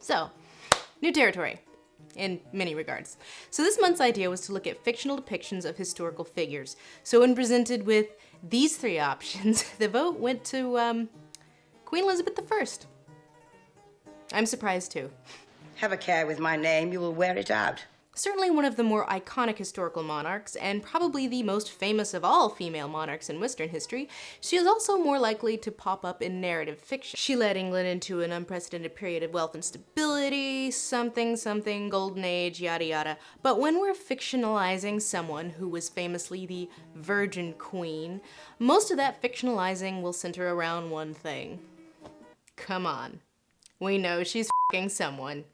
So, new territory, in many regards. So this month's idea was to look at fictional depictions of historical figures. So when presented with these three options, the vote went to Queen Elizabeth I. I'm surprised too. Have a care with my name, you will wear it out. Certainly one of the more iconic historical monarchs, and probably the most famous of all female monarchs in Western history, she is also more likely to pop up in narrative fiction. She led England into an unprecedented period of wealth and stability, something, golden age, yada yada. But when we're fictionalizing someone who was famously the Virgin Queen, most of that fictionalizing will center around one thing. Come on. We know she's f***ing someone.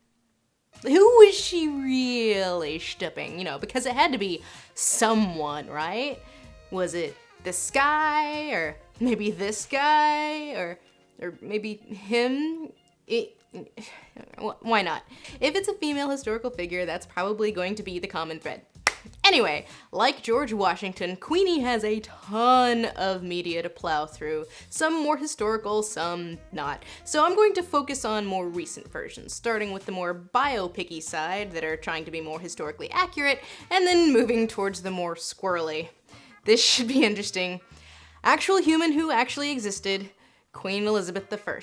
Who was she really schtupping? You know, because it had to be someone, right? Was it this guy, or maybe this guy, or maybe him? Why not? If it's a female historical figure, that's probably going to be the common thread. Anyway, like George Washington, Queenie has a ton of media to plow through, some more historical, some not. So I'm going to focus on more recent versions, starting with the more biopic-y side that are trying to be more historically accurate, and then moving towards the more squirrely. This should be interesting. Actual human who actually existed, Queen Elizabeth I.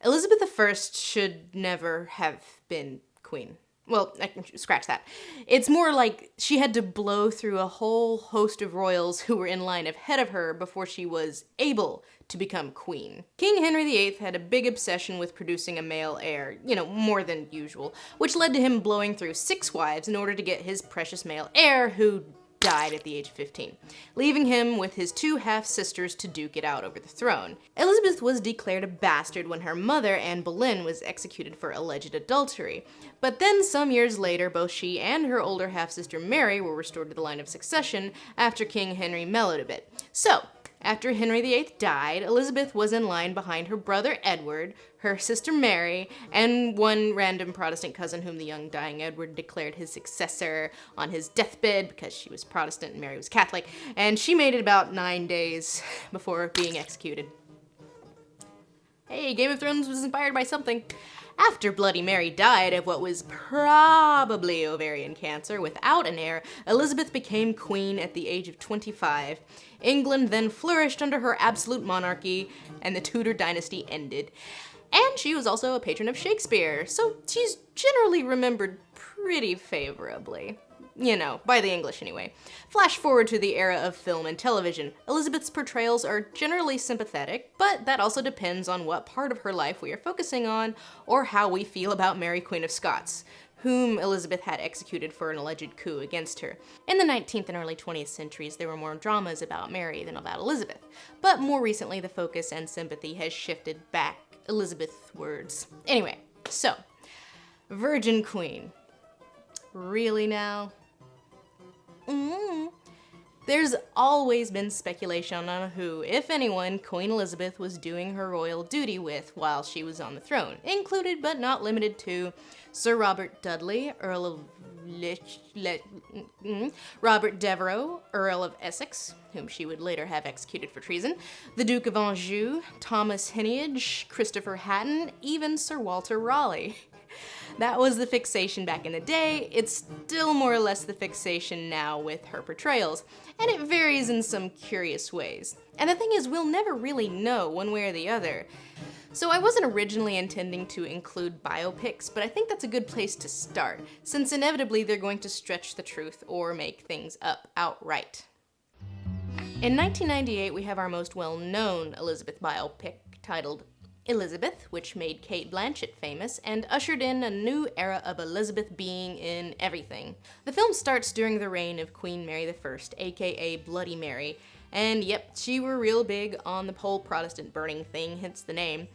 Elizabeth I should never have been queen. Well, I can scratch that. It's more like she had to blow through a whole host of royals who were in line ahead of her before she was able to become queen. King Henry VIII had a big obsession with producing a male heir, you know, more than usual, which led to him blowing through 6 wives in order to get his precious male heir, who died at the age of 15, leaving him with his 2 half-sisters to duke it out over the throne. Elizabeth was declared a bastard when her mother, Anne Boleyn, was executed for alleged adultery. But then, some years later, both she and her older half-sister Mary were restored to the line of succession after King Henry mellowed a bit. So, after Henry VIII died, Elizabeth was in line behind her brother Edward, her sister Mary, and one random Protestant cousin whom the young dying Edward declared his successor on his deathbed because she was Protestant and Mary was Catholic, and she made it about 9 days before being executed. Hey, Game of Thrones was inspired by something. After Bloody Mary died of what was probably ovarian cancer without an heir, Elizabeth became queen at the age of 25. England then flourished under her absolute monarchy, and the Tudor dynasty ended. And she was also a patron of Shakespeare, so she's generally remembered pretty favorably. You know, by the English anyway. Flash forward to the era of film and television. Elizabeth's portrayals are generally sympathetic, but that also depends on what part of her life we are focusing on, or how we feel about Mary, Queen of Scots, whom Elizabeth had executed for an alleged coup against her. In the 19th and early 20th centuries, there were more dramas about Mary than about Elizabeth, but more recently the focus and sympathy has shifted back Elizabethwards. Anyway, so, Virgin Queen. Really now? There's always been speculation on who, if anyone, Queen Elizabeth was doing her royal duty with while she was on the throne, included but not limited to Sir Robert Dudley, Earl of Robert Devereux, Earl of Essex, whom she would later have executed for treason, the Duke of Anjou, Thomas Heneage, Christopher Hatton, even Sir Walter Raleigh. That was the fixation back in the day. It's still more or less the fixation now with her portrayals, and it varies in some curious ways. And the thing is, we'll never really know one way or the other. So I wasn't originally intending to include biopics, but I think that's a good place to start, since inevitably they're going to stretch the truth or make things up outright. In 1998, we have our most well-known Elizabeth biopic titled Elizabeth, which made Cate Blanchett famous and ushered in a new era of Elizabeth being in everything. The film starts during the reign of Queen Mary I, aka Bloody Mary, and yep, she were real big on the whole Protestant burning thing, hence the name.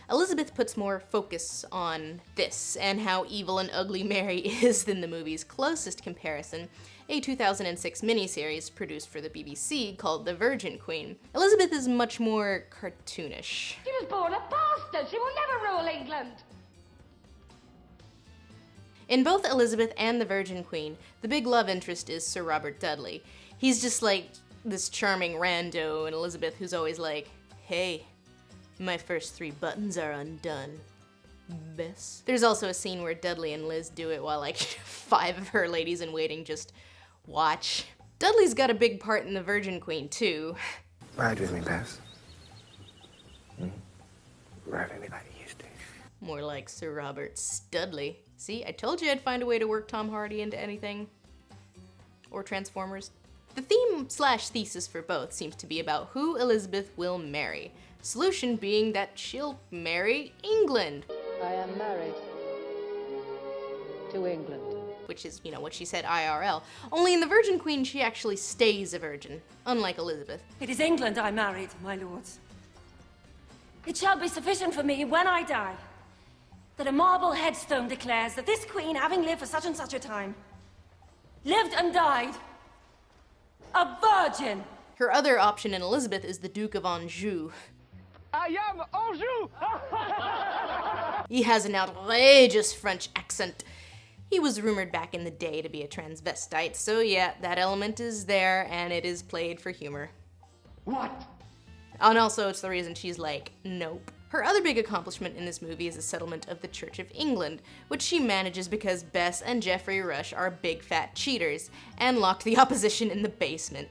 Elizabeth puts more focus on this and how evil and ugly Mary is than the movie's closest comparison, a 2006 miniseries produced for the BBC called The Virgin Queen. Elizabeth is much more cartoonish. She was born a bastard. She will never rule England. In both Elizabeth and The Virgin Queen, the big love interest is Sir Robert Dudley. He's just like this charming rando, and Elizabeth who's always like, hey, my first 3 buttons are undone. Bess. There's also a scene where Dudley and Liz do it while like 5 of her ladies in waiting just watch. Dudley's got a big part in The Virgin Queen too. Ride with me, Bess. Ride with me like you used to. More like Sir Robert Studley. See, I told you I'd find a way to work Tom Hardy into anything. Or Transformers. The theme/thesis for both seems to be about who Elizabeth will marry. Solution being that she'll marry England. I am married to England. Which is, you know, what she said IRL. Only in The Virgin Queen, she actually stays a virgin, unlike Elizabeth. It is England I married, my lords. It shall be sufficient for me when I die that a marble headstone declares that this queen, having lived for such and such a time, lived and died a virgin. Her other option in Elizabeth is the Duke of Anjou. I am Anjou! He has an outrageous French accent. He was rumored back in the day to be a transvestite, so yeah, that element is there, and it is played for humor. What? And also, it's the reason she's like, nope. Her other big accomplishment in this movie is the settlement of the Church of England, which she manages because Bess and Geoffrey Rush are big fat cheaters, and locked the opposition in the basement.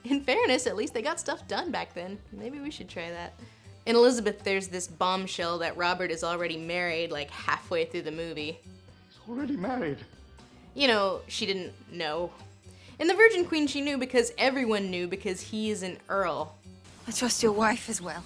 In fairness, at least they got stuff done back then. Maybe we should try that. In Elizabeth, there's this bombshell that Robert is already married like halfway through the movie. Already married. You know, she didn't know. In The Virgin Queen, she knew because everyone knew because he is an earl. I trust your wife as well.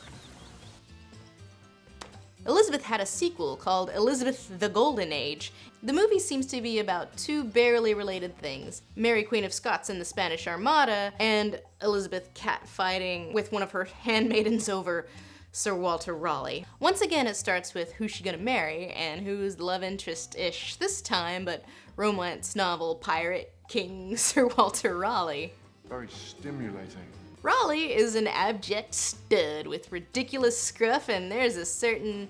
Elizabeth had a sequel called Elizabeth the Golden Age. The movie seems to be about 2 barely related things: Mary Queen of Scots in the Spanish Armada, and Elizabeth catfighting with one of her handmaidens over Sir Walter Raleigh. Once again, it starts with who's she gonna marry, and who's the love interest-ish this time, but romance novel pirate king Sir Walter Raleigh. Very stimulating. Raleigh is an abject stud with ridiculous scruff, and there's a certain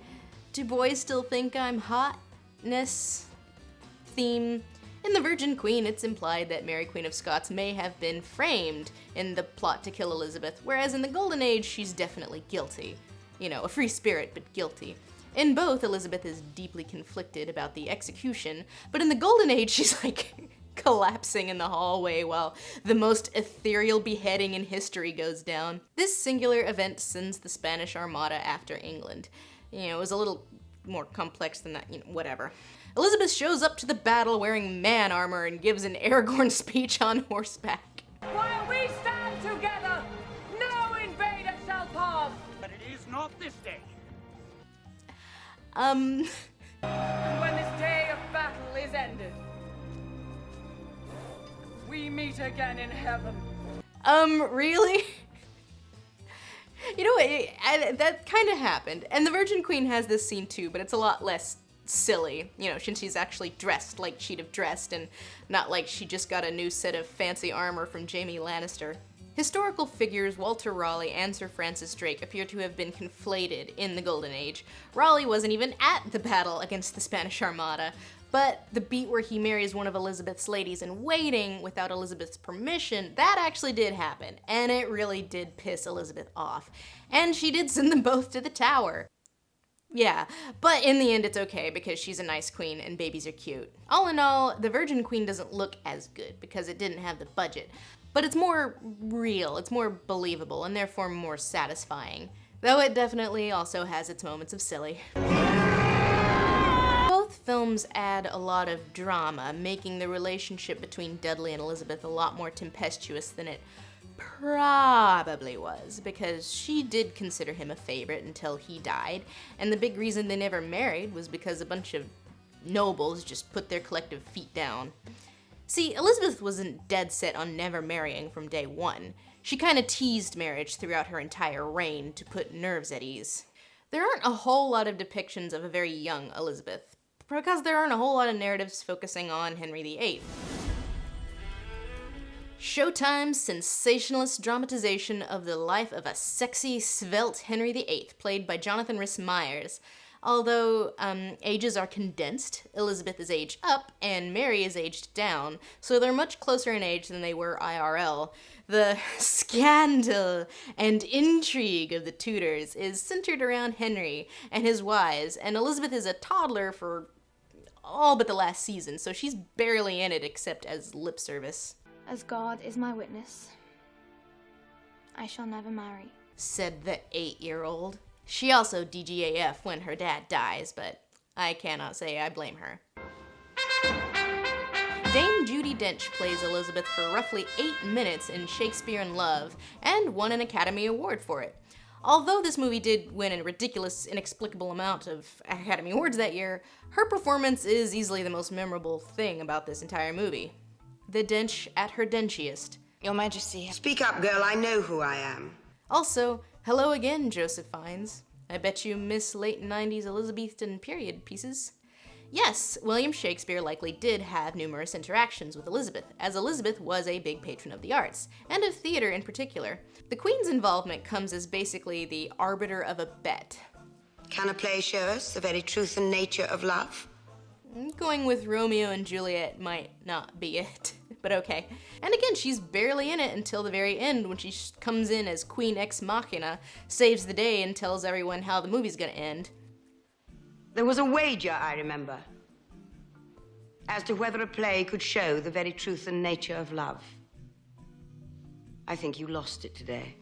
do boys still think I'm hotness theme. In The Virgin Queen, it's implied that Mary Queen of Scots may have been framed in the plot to kill Elizabeth, whereas in the Golden Age, she's definitely guilty. You know, a free spirit, but guilty. In both, Elizabeth is deeply conflicted about the execution, but in the Golden Age, she's like collapsing in the hallway while the most ethereal beheading in history goes down. This singular event sends the Spanish Armada after England. You know, it was a little more complex than that, you know, whatever. Elizabeth shows up to the battle wearing man armor and gives an Aragorn speech on horseback. While we stand together, no invader shall pass. But it is not this day. And when this day of battle is ended, we meet again in heaven. Really? You know what, that kind of happened. And the Virgin Queen has this scene too, but it's a lot less silly, you know, since she's actually dressed like she'd have dressed and not like she just got a new set of fancy armor from Jaime Lannister. Historical figures Walter Raleigh and Sir Francis Drake appear to have been conflated in the Golden Age. Raleigh wasn't even at the battle against the Spanish Armada, but the beat where he marries one of Elizabeth's ladies in waiting without Elizabeth's permission, that actually did happen, and it really did piss Elizabeth off. And she did send them both to the Tower. Yeah, but in the end it's okay because she's a nice queen and babies are cute. All in all, the Virgin Queen doesn't look as good because it didn't have the budget, but it's more real, it's more believable, and therefore more satisfying. Though it definitely also has its moments of silly. Both films add a lot of drama, making the relationship between Dudley and Elizabeth a lot more tempestuous than it probably was, because she did consider him a favorite until he died, and the big reason they never married was because a bunch of nobles just put their collective feet down. See, Elizabeth wasn't dead set on never marrying from day one. She kind of teased marriage throughout her entire reign to put nerves at ease. There aren't a whole lot of depictions of a very young Elizabeth, because there aren't a whole lot of narratives focusing on Henry VIII. Showtime's sensationalist dramatization of the life of a sexy, svelte Henry VIII, played by Jonathan Rhys Meyers. Although ages are condensed, Elizabeth is aged up and Mary is aged down, so they're much closer in age than they were IRL. The scandal and intrigue of the Tudors is centered around Henry and his wives, and Elizabeth is a toddler for all but the last season, so she's barely in it except as lip service. As God is my witness, I shall never marry, said the 8-year-old. She also DGAF when her dad dies, but I cannot say I blame her. Dame Judi Dench plays Elizabeth for roughly 8 minutes in Shakespeare in Love, and won an Academy Award for it. Although this movie did win a ridiculous, inexplicable amount of Academy Awards that year, her performance is easily the most memorable thing about this entire movie. The Dench at her denchiest. Your Majesty. Speak up, girl. I know who I am. Also, hello again, Joseph Fiennes. I bet you miss late 90s Elizabethan period pieces. Yes, William Shakespeare likely did have numerous interactions with Elizabeth, as Elizabeth was a big patron of the arts, and of theater in particular. The Queen's involvement comes as basically the arbiter of a bet. Can a play show us the very truth and nature of love? Going with Romeo and Juliet might not be it, but okay. And again, she's barely in it until the very end when she comes in as Queen Ex Machina, saves the day, and tells everyone how the movie's gonna end. There was a wager, I remember, as to whether a play could show the very truth and nature of love. I think you lost it today.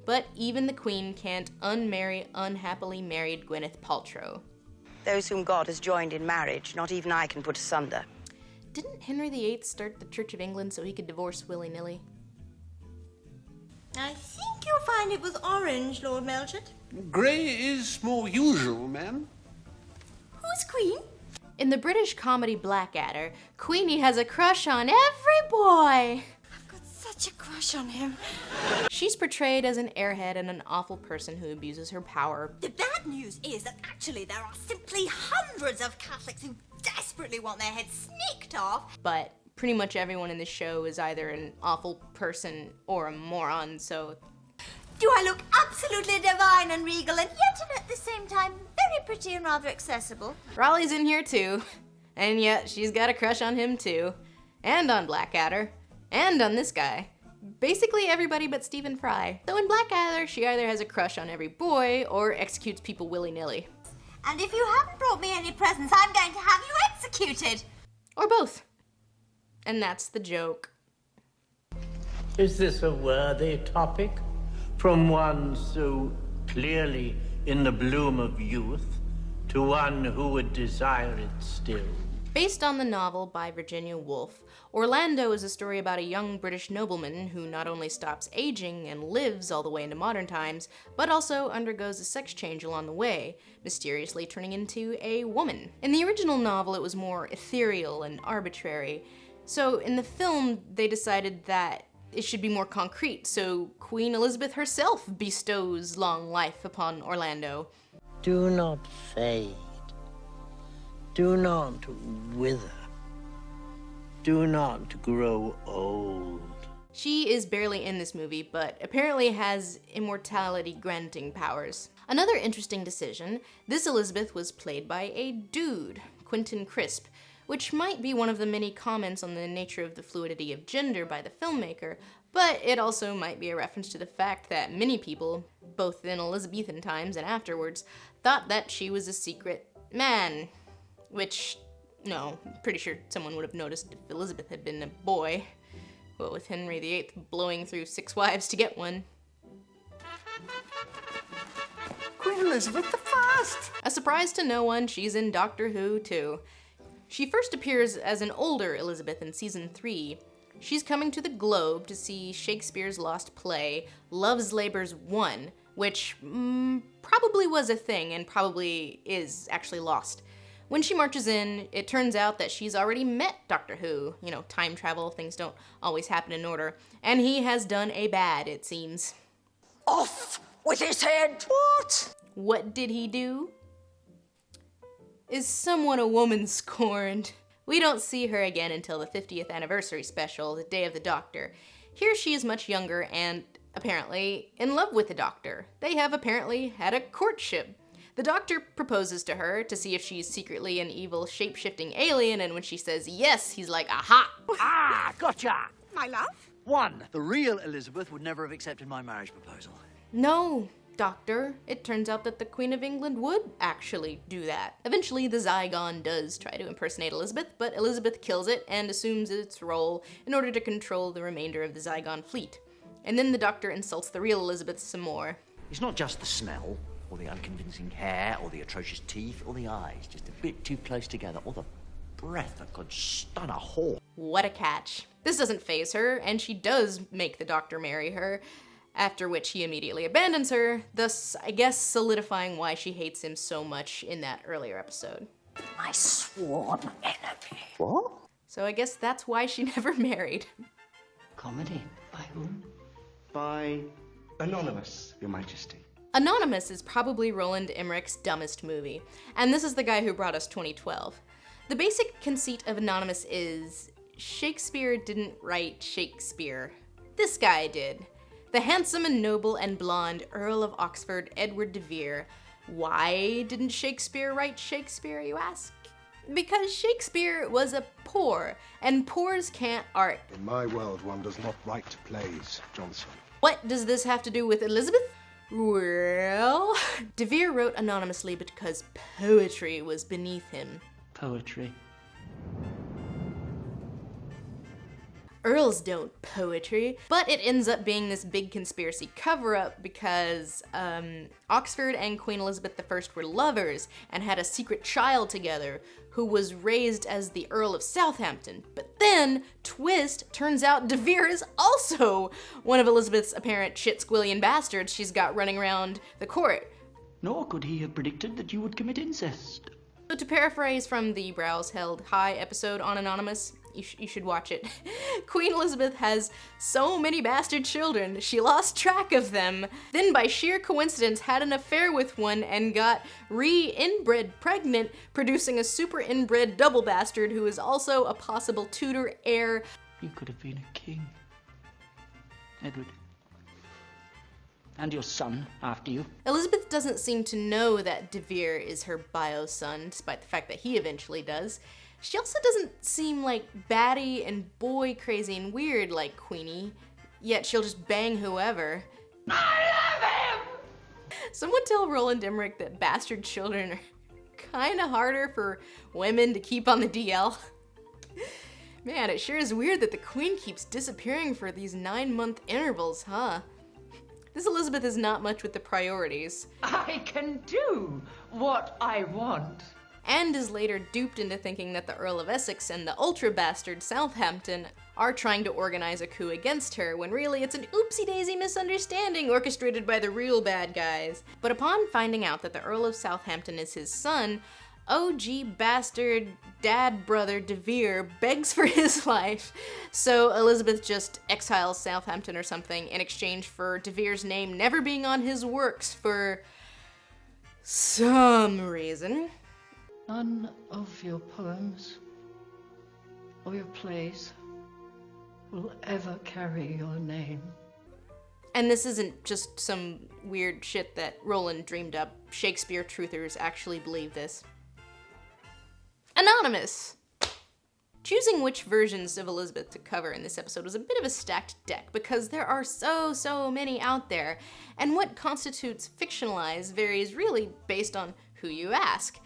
But even the Queen can't unmarry unhappily married Gwyneth Paltrow. Those whom God has joined in marriage, not even I can put asunder. Didn't Henry VIII start the Church of England so he could divorce willy-nilly? I think you'll find it was orange, Lord Melchett. Grey is more usual, ma'am. Who's Queen? In the British comedy Blackadder, Queenie has a crush on every boy. I've got such a crush on him. She's portrayed as an airhead and an awful person who abuses her power. The bad news is that actually there are simply hundreds of Catholics who desperately want their heads snicked off. But pretty much everyone in the show is either an awful person or a moron, so... Do I look absolutely divine and regal and yet and at the same time very pretty and rather accessible? Raleigh's in here too, and yet she's got a crush on him too, and on Blackadder, and on this guy. Basically everybody but Stephen Fry. So in Blackadder, she either has a crush on every boy or executes people willy-nilly. And if you haven't brought me any presents, I'm going to have you executed. Or both. And that's the joke. Is this a worthy topic? From one so clearly in the bloom of youth to one who would desire it still. Based on the novel by Virginia Woolf, Orlando is a story about a young British nobleman who not only stops aging and lives all the way into modern times, but also undergoes a sex change along the way, mysteriously turning into a woman. In the original novel, it was more ethereal and arbitrary. So in the film, they decided that it should be more concrete, so Queen Elizabeth herself bestows long life upon Orlando. Do not fade. Do not wither. Do not grow old. She is barely in this movie, but apparently has immortality-granting powers. Another interesting decision, this Elizabeth was played by a dude, Quentin Crisp, which might be one of the many comments on the nature of the fluidity of gender by the filmmaker, but it also might be a reference to the fact that many people, both in Elizabethan times and afterwards, thought that she was a secret man. Which, no, I'm pretty sure someone would have noticed if Elizabeth had been a boy. Well, with Henry VIII blowing through 6 wives to get one. Queen Elizabeth I! A surprise to no one, she's in Doctor Who, too. She first appears as an older Elizabeth in season 3. She's coming to the Globe to see Shakespeare's lost play, Love's Labour's Won, which probably was a thing and probably is actually lost. When she marches in, it turns out that she's already met Doctor Who. You know, time travel, things don't always happen in order. And he has done a bad, it seems. Off with his head! What? What did he do? Is someone a woman scorned? We don't see her again until the 50th anniversary special, The Day of the Doctor. Here she is much younger and, apparently, in love with the Doctor. They have apparently had a courtship. The Doctor proposes to her to see if she's secretly an evil shape-shifting alien, and when she says yes, he's like, aha! Ah, gotcha! My love? 1. The real Elizabeth would never have accepted my marriage proposal. No, Doctor. It turns out that the Queen of England would actually do that. Eventually, the Zygon does try to impersonate Elizabeth, but Elizabeth kills it and assumes its role in order to control the remainder of the Zygon fleet. And then the Doctor insults the real Elizabeth some more. It's not just the smell, or the unconvincing hair, or the atrocious teeth, or the eyes, just a bit too close together, or the breath that could stun a whore. What a catch. This doesn't faze her, and she does make the Doctor marry her, after which he immediately abandons her, thus, I guess, solidifying why she hates him so much in that earlier episode. My sworn enemy. What? So I guess that's why she never married. Comedy? By whom? By Anonymous, Your Majesty. Anonymous is probably Roland Emmerich's dumbest movie, and this is the guy who brought us 2012. The basic conceit of Anonymous is Shakespeare didn't write Shakespeare. This guy did. The handsome and noble and blonde Earl of Oxford, Edward de Vere. Why didn't Shakespeare write Shakespeare, you ask? Because Shakespeare was a poor, and poors can't art. In my world, one does not write plays, Johnson. What does this have to do with Elizabeth? Well, de Vere wrote anonymously because poetry was beneath him. Poetry. Earls don't poetry, but it ends up being this big conspiracy cover-up because Oxford and Queen Elizabeth I were lovers and had a secret child together who was raised as the Earl of Southampton. But then, twist, turns out de Vere is also one of Elizabeth's apparent shit-squillion bastards she's got running around the court. Nor could he have predicted that you would commit incest. So to paraphrase from the Brows Held High episode on Anonymous, you should watch it. Queen Elizabeth has so many bastard children, she lost track of them, then by sheer coincidence had an affair with one and got re-inbred pregnant, producing a super inbred double bastard who is also a possible Tudor heir. You could have been a king, Edward. And your son after you. Elizabeth doesn't seem to know that de Vere is her bio son, despite the fact that he eventually does. She also doesn't seem like batty and boy crazy and weird like Queenie, yet she'll just bang whoever. I love him! Someone tell Roland Emmerich that bastard children are kinda harder for women to keep on the DL. Man, it sure is weird that the Queen keeps disappearing for these 9-month intervals, huh? This Elizabeth is not much with the priorities. I can do what I want. And is later duped into thinking that the Earl of Essex and the ultra-bastard Southampton are trying to organize a coup against her, when really it's an oopsie-daisy misunderstanding orchestrated by the real bad guys. But upon finding out that the Earl of Southampton is his son, OG bastard dad brother de Vere begs for his life, so Elizabeth just exiles Southampton or something in exchange for de Vere's name never being on his works for some reason. None of your poems or your plays will ever carry your name. And this isn't just some weird shit that Roland dreamed up. Shakespeare truthers actually believe this. Anonymous! Choosing which versions of Elizabeth to cover in this episode was a bit of a stacked deck because there are so many out there, and what constitutes fictionalized varies really based on who you ask.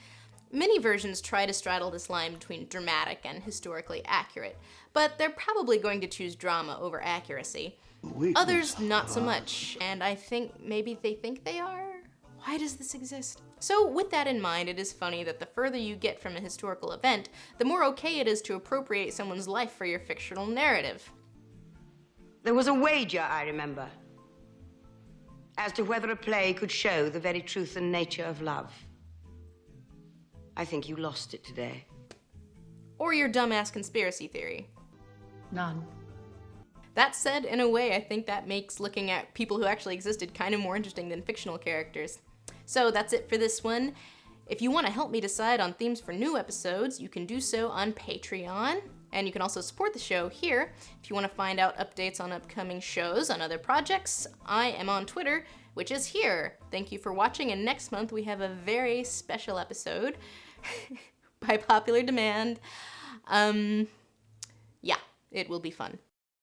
Many versions try to straddle this line between dramatic and historically accurate, but they're probably going to choose drama over accuracy. Others not so much, and I think maybe they think they are? Why does this exist? So with that in mind, it is funny that the further you get from a historical event, the more okay it is to appropriate someone's life for your fictional narrative. There was a wager, I remember, as to whether a play could show the very truth and nature of love. I think you lost it today. Or your dumbass conspiracy theory. None. That said, in a way, I think that makes looking at people who actually existed kind of more interesting than fictional characters. So that's it for this one. If you want to help me decide on themes for new episodes, you can do so on Patreon. And you can also support the show here. If you want to find out updates on upcoming shows, on other projects, I am on Twitter which is here. Thank you for watching, and next month we have a very special episode by popular demand. Yeah, it will be fun.